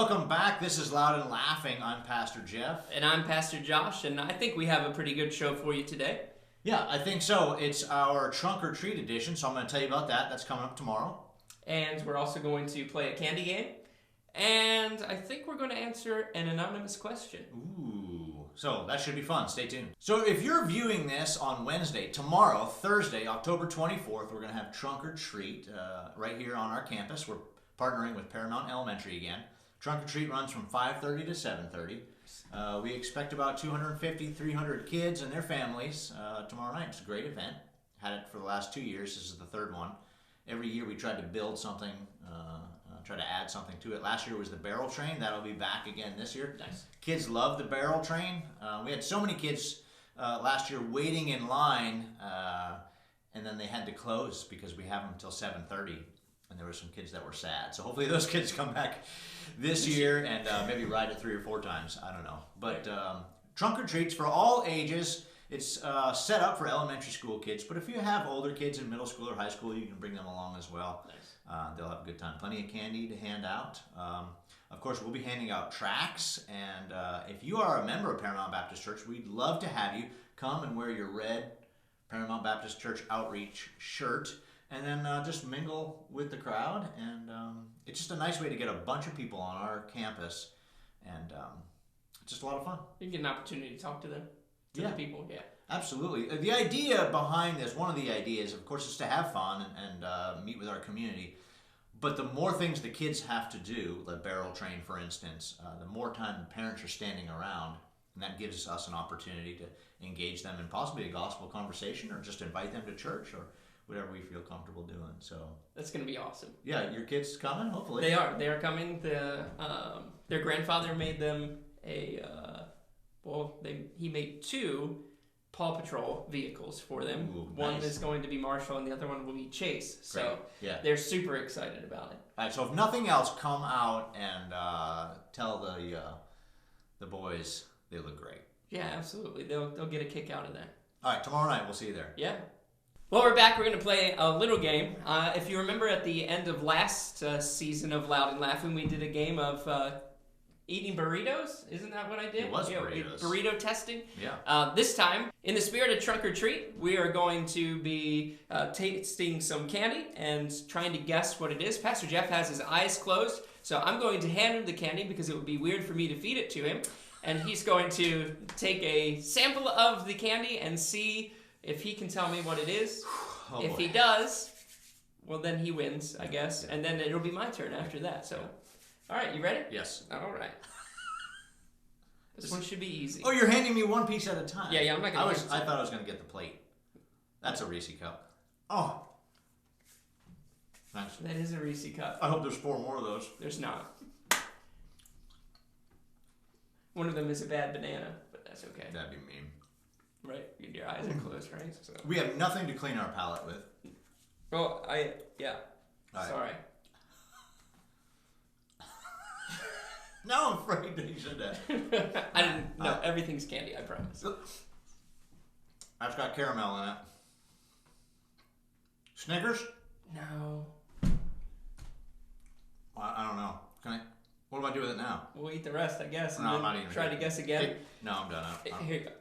welcome back. This is Loud and Laughing. I'm Pastor Jeff. And I'm Pastor Josh, and I think we have a pretty good show for you today. Yeah, I think so. It's our Trunk or Treat edition, so I'm going to tell you about that. That's coming up tomorrow. And we're also going to play a candy game. And I think we're going to answer an anonymous question. Ooh, so that should be fun. Stay tuned. So if you're viewing this on Wednesday, tomorrow, Thursday, October 24th, we're going to have Trunk or Treat right here on our campus. We're partnering with Paramount Elementary again. Trunk or Treat runs from 5:30 to 7:30. We expect about 250, 300 kids and their families tomorrow night. It's a great event. Had it for the last 2 years. This is the third one. Every year we tried to build something, try to add something to it. Last year was the barrel train. That'll be back again this year. Nice. Kids love the barrel train. We had so many kids last year waiting in line, and then they had to close because we have them until 7:30. And there were some kids that were sad. So hopefully those kids come back this year and maybe ride it 3 or 4 times. I don't know. But Trunk or Treats for all ages. It's set up for elementary school kids. But if you have older kids in middle school or high school, you can bring them along as well. Nice. They'll have a good time. Plenty of candy to hand out. Of course, we'll be handing out tracts. And if you are a member of Paramount Baptist Church, we'd love to have you come and wear your red Paramount Baptist Church Outreach shirt. And then just mingle with the crowd, and it's just a nice way to get a bunch of people on our campus, and it's just a lot of fun. You get an opportunity to talk to them, to the people, yeah. Absolutely. The idea behind this, one of the ideas, of course, is to have fun and meet with our community, but the more things the kids have to do, the barrel train, for instance, the more time parents are standing around, and that gives us an opportunity to engage them in possibly a gospel conversation, or just invite them to church, or whatever we feel comfortable doing. So that's going to be awesome. Yeah, your kids coming, hopefully. They are coming. Their grandfather made them he made 2 Paw Patrol vehicles for them. Ooh, one nice. is going to be Marshall and the other one will be Chase. So yeah, they're super excited about it. All right, so if nothing else, come out and tell the boys they look great. Yeah, absolutely. They'll get a kick out of that. All right, tomorrow night we'll see you there. Yeah. Well, we're back. We're going to play a little game. If you remember at the end of last season of Loud and Laughing, we did a game of eating burritos. Isn't that what I did? It was burritos. Burrito testing. Yeah. This time, in the spirit of Trunk or Treat, we are going to be tasting some candy and trying to guess what it is. Pastor Jeff has his eyes closed, so I'm going to hand him the candy because it would be weird for me to feed it to him. And he's going to take a sample of the candy and see if he can tell me what it is. Oh, if boy. he does, well, then he wins, I guess. Yeah. And then it'll be my turn after that. So, all right, you ready? Yes. All right. This one should be easy. Oh, you're handing me one piece at a time. Yeah, I'm not going to. I thought I was going to get the plate. That's a Reese cup. Oh. Nice. That is a Reese cup. I hope there's 4 more of those. There's not. One of them is a bad banana, but that's okay. That'd be mean. Right, your eyes are closed, right? So. We have nothing to clean our palate with. Well, yeah. Right. Sorry. Now I'm afraid that you said that. I didn't. No, everything's candy. I promise. That's got caramel in it. Snickers? No. I don't know. Can I? What do I do with it now? We'll eat the rest, I guess. And no, then I'm not eating. Try to guess again. No, I'm done. Here you go.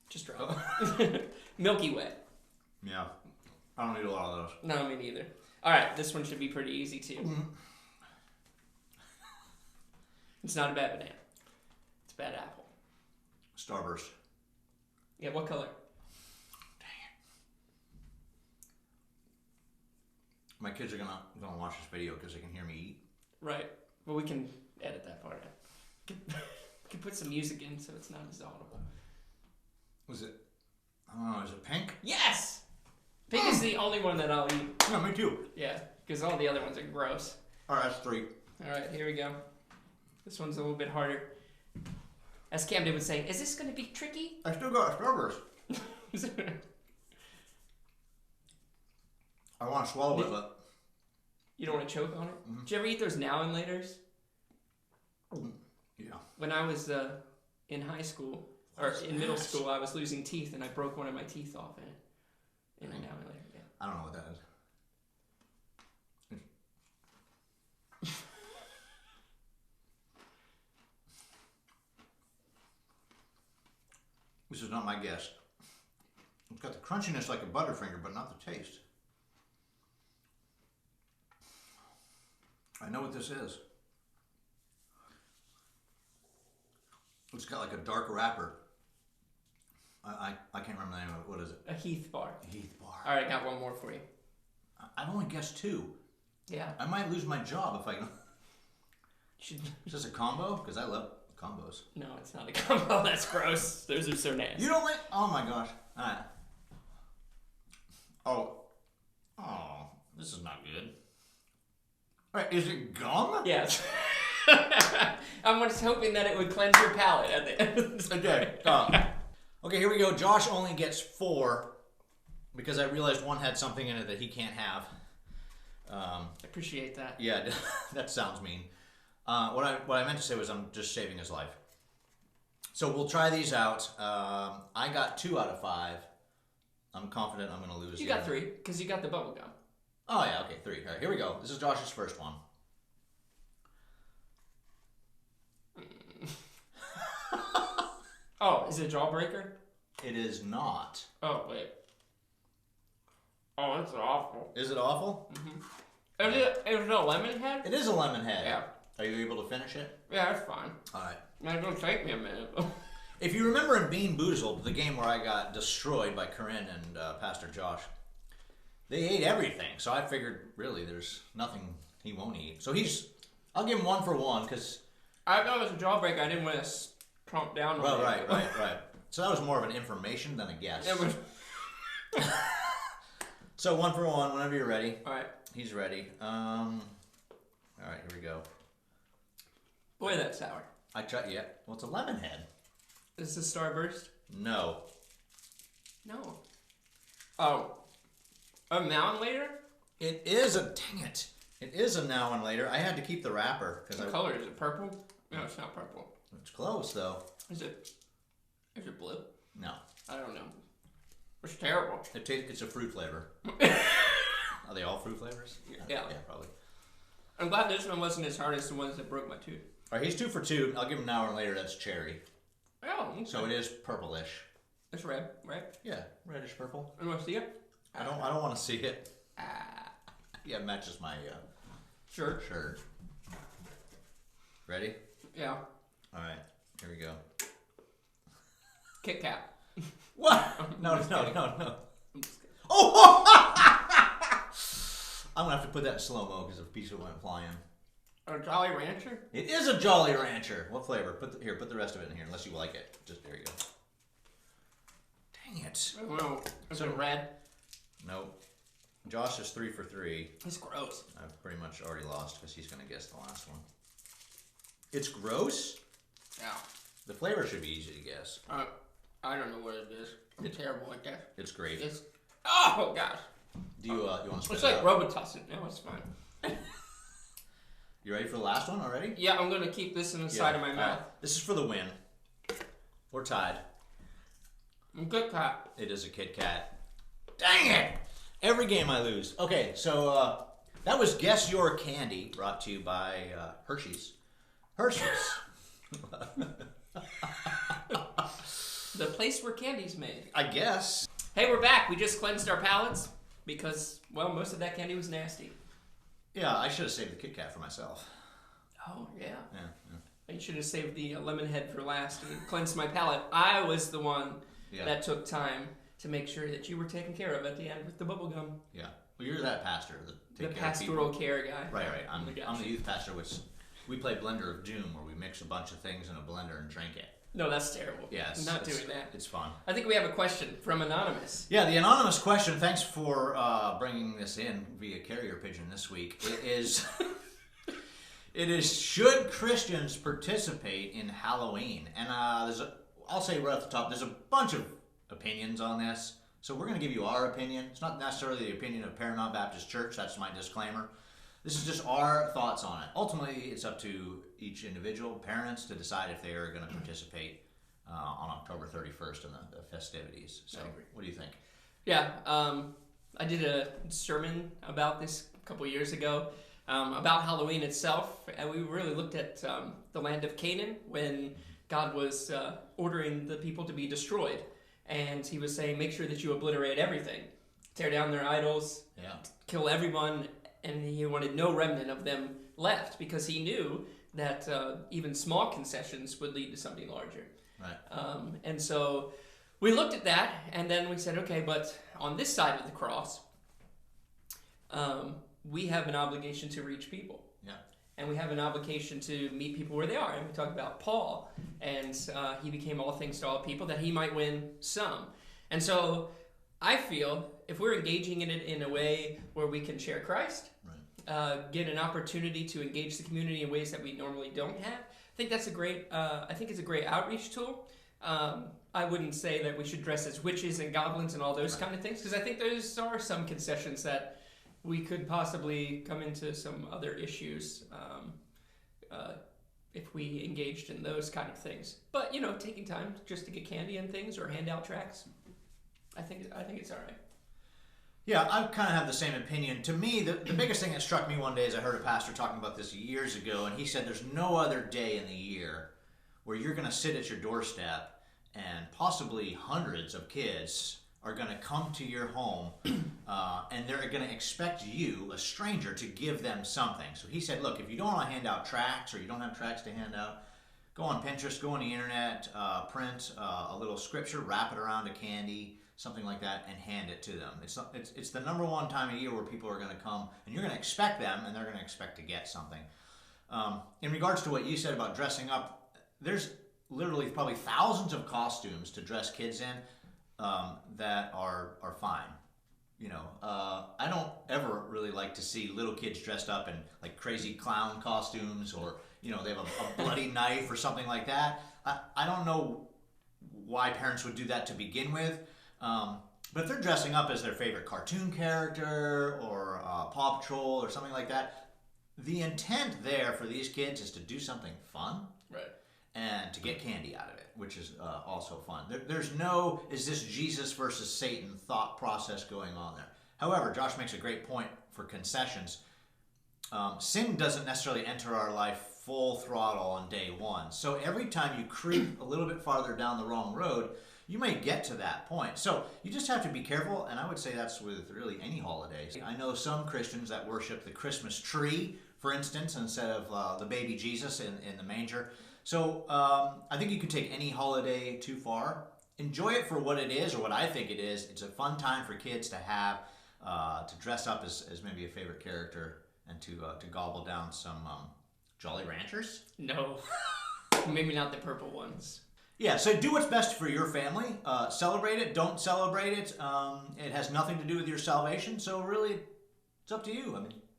Just drop it. Milky Way. Yeah. I don't eat a lot of those. No, me neither. All right, this one should be pretty easy too. Mm-hmm. It's not a bad banana. It's a bad apple. Starburst. Yeah, what color? Dang it. My kids are gonna watch this video because they can hear me eat. Right. Well, we can edit that part out. We can put some music in so it's not as audible. Was it? I don't know. Is it pink? Yes! Pink is the only one that I'll eat. Yeah, me too. Yeah, because all the other ones are gross. All right, that's 3. All right, here we go. This one's a little bit harder. As Camden would say, is this going to be tricky? I still got a Starburst. I want to swallow it, but... You don't want to choke on it? Mm-hmm. Did you ever eat those Now and Laters? Yeah. When I was in high school, or in middle school, I was losing teeth, and I broke one of my teeth off in it. In a Now and Later, yeah. I don't know what that is. not my guess. It's got the crunchiness like a Butterfinger, but not the taste. I know what this is. It's got like a dark wrapper. I can't remember the name of it. What is it? A Heath bar. Heath bar. All right, I got one more for you. I've only guessed 2. Yeah. I might lose my job if I can. Should... Is this a combo? Because I love combos. No, it's not a combo. That's gross. Those are so nasty. You don't like? Oh my gosh. All right. Oh, this is not good. All right, is it gum? Yes. I'm just hoping that it would cleanse your palate at the end. Okay. Okay, here we go. Josh only gets 4 because I realized one had something in it that he can't have. I appreciate that. Yeah, that sounds mean. What I meant to say was I'm just saving his life. So we'll try these out. I got 2 out of 5. I'm confident I'm going to lose. You got 3 because you got the bubble gum. Oh yeah, okay, 3. All right, here we go. This is Josh's first one. Oh, is it a jawbreaker? It is not. Oh, wait. Oh, it's awful. Is it awful? Mm-hmm. Is it a lemon head? It is a lemon head. Yeah. Are you able to finish it? Yeah, that's fine. All right. It's going to take me a minute. If you remember in Bean Boozled, the game where I got destroyed by Corinne and Pastor Josh, they ate everything. So I figured, really, there's nothing he won't eat. So I'll give him 1 for 1 because... I thought it was a jawbreaker. I didn't want to tromp down on Well, it. right. So that was more of an information than a guess. It was... So 1 for 1, whenever you're ready. All right. He's ready. All right, here we go. Boy, that's sour. I tried, yeah. Well, it's a lemon head. Is this Starburst? No. No. Oh. A now and later? It is dang it. It is a now and later. I had to keep the wrapper. What color? Is it purple? No, it's not purple. It's close, though. Is it blue? No. I don't know. It's terrible. It's a fruit flavor. Are they all fruit flavors? Yeah. Yeah, probably. I'm glad this one wasn't as hard as the ones that broke my tooth. All right, he's 2 for 2. I'll give him now or later. That's cherry. Oh, okay. So it is purplish. It's red, right? Yeah, reddish purple. You want to see it? I don't want to see it. Yeah, it matches my Shirt. Ready? Yeah. All right, here we go. Kit Kat. What? No. I'm just kidding. Oh! I'm gonna have to put that in slow mo because a piece of it went flying. A Jolly Rancher? It is a Jolly Rancher. What flavor? Put the rest of it in here, unless you like it. Just there you go. Dang it. I don't know. Is it red? Nope. Josh is 3 for 3. It's gross. I've pretty much already lost because he's gonna guess the last one. It's gross. Yeah. The flavor should be easy to guess. I don't know what it is. It's terrible, I guess. It's great. Oh gosh. Do you want to spit It's it like out? Robitussin. No, it's fine. You ready for the last one already? Yeah, I'm gonna keep this in the side of my mouth. This is for the win. We're tied. Kit Kat. It is a Kit Kat. Dang it! Every game I lose. Okay, so that was Guess Your Candy, brought to you by Hershey's. Hershey's. The place where candy's made. I guess. Hey, we're back. We just cleansed our palates because, well, most of that candy was nasty. Yeah, I should have saved the Kit Kat for myself. Oh, yeah. Yeah. I should have saved the lemon head for last and cleansed my palate. I was the one that took time to make sure that you were taken care of at the end with the bubble gum. Yeah. Well, you're that pastor. The pastoral care guy. Right. I'm the youth pastor, which we play Blender of Doom, where we mix a bunch of things in a blender and drink it. No, that's terrible. Yes. I'm not doing that. It's fun. I think we have a question from Anonymous. Yeah, the anonymous question, thanks for bringing this in via carrier pigeon this week. It is, should Christians participate in Halloween? And I'll say right off the top, there's a bunch of opinions on this. So we're going to give you our opinion. It's not necessarily the opinion of Paramount Baptist Church. That's my disclaimer. This is just our thoughts on it. Ultimately, it's up to each individual, parents, to decide if they are going to participate on October 31st in the festivities. So what do you think? Yeah, I did a sermon about this a couple years ago about Halloween itself. And we really looked at the land of Canaan when God was ordering the people to be destroyed. and he was saying, make sure that you obliterate everything, tear down their idols, kill everyone, and he wanted no remnant of them left, because he knew that even small concessions would lead to something larger. Right. And so we looked at that, and then we said, okay, but on this side of the cross, we have an obligation to reach people. Yeah. And we have an obligation to meet people where they are. And we talked about Paul, and he became all things to all people, that he might win some. And so I feel if we're engaging in it in a way where we can share Christ, get an opportunity to engage the community in ways that we normally don't have, I think that's a great. I think it's a great outreach tool. I wouldn't say that we should dress as witches and goblins and all those kind of things, because I think those are some concessions that we could possibly come into some other issues if we engaged in those kind of things. But taking time just to get candy and things or hand out tracts, I think it's all right. Yeah, I kind of have the same opinion. To me, the biggest thing that struck me one day is I heard a pastor talking about this years ago, and he said there's no other day in the year where you're going to sit at your doorstep and possibly hundreds of kids are going to come to your home and they're going to expect you, a stranger, to give them something. So he said, look, if you don't want to hand out tracts or you don't have tracts to hand out, go on Pinterest, go on the internet, print a little scripture, wrap it around a candy, something like that, and hand it to them. It's the number one time of year where people are going to come, and you're going to expect them, and they're going to expect to get something. In regards to what you said about dressing up, there's literally probably thousands of costumes to dress kids in that are fine. I don't ever really like to see little kids dressed up in like crazy clown costumes, or they have a bloody knife or something like that. I don't know why parents would do that to begin with. But if they're dressing up as their favorite cartoon character or Paw Patrol or something like that, the intent there for these kids is to do something fun, right, and to get candy out of it, which is also fun. There's no, is this Jesus versus Satan thought process going on there. However, Josh makes a great point for concessions. Sin doesn't necessarily enter our life full throttle on day one. So every time you creep a little bit farther down the wrong road, you may get to that point. So you just have to be careful, and I would say that's with really any holidays. I know some Christians that worship the Christmas tree, for instance, instead of the baby Jesus in the manger. So I think you can take any holiday too far. Enjoy it for what it is, or what I think it is. It's a fun time for kids to have, to dress up as maybe a favorite character, and to gobble down some Jolly Ranchers. No, maybe not the purple ones. Yeah, so do what's best for your family. Celebrate it, don't celebrate it. It has nothing to do with your salvation, so really, it's up to you.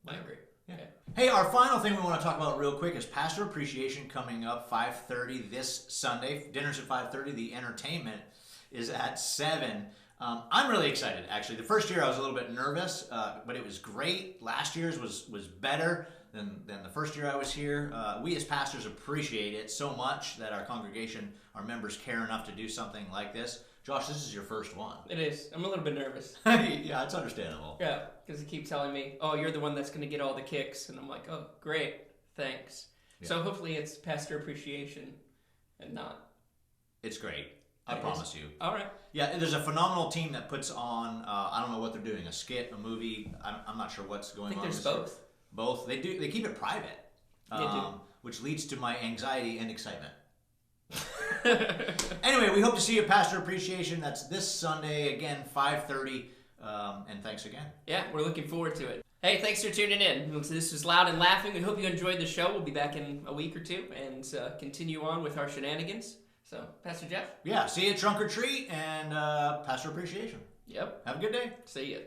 I agree. Yeah. Hey, our final thing we want to talk about real quick is Pastor Appreciation coming up 5:30 this Sunday. Dinner's at 5:30. The entertainment is at 7. I'm really excited, actually. The first year I was a little bit nervous, but it was great. Last year's was better than the first year I was here. We as pastors appreciate it so much that our congregation, our members, care enough to do something like this. Josh, this is your first one. It is. I'm a little bit nervous. Yeah, it's understandable. Yeah, because he keeps telling me, oh, you're the one that's going to get all the kicks. And I'm like, oh, great, thanks. Yeah. So hopefully it's pastor appreciation and not. It's great. I promise you. All right. Yeah, there's a phenomenal team that puts on, I don't know what they're doing, a skit, a movie. I'm not sure what's going on. I think there's both. Both. They do. They keep it private, which leads to my anxiety and excitement. Anyway, we hope to see you at Pastor Appreciation. That's this Sunday, again, 5:30. And thanks again. Yeah, we're looking forward to it. Hey, thanks for tuning in. This was Loud and Laughing. We hope you enjoyed the show. We'll be back in a week or two and continue on with our shenanigans. So, Pastor Jeff? Yeah, see you at Trunk or Treat and Pastor Appreciation. Yep. Have a good day. See ya.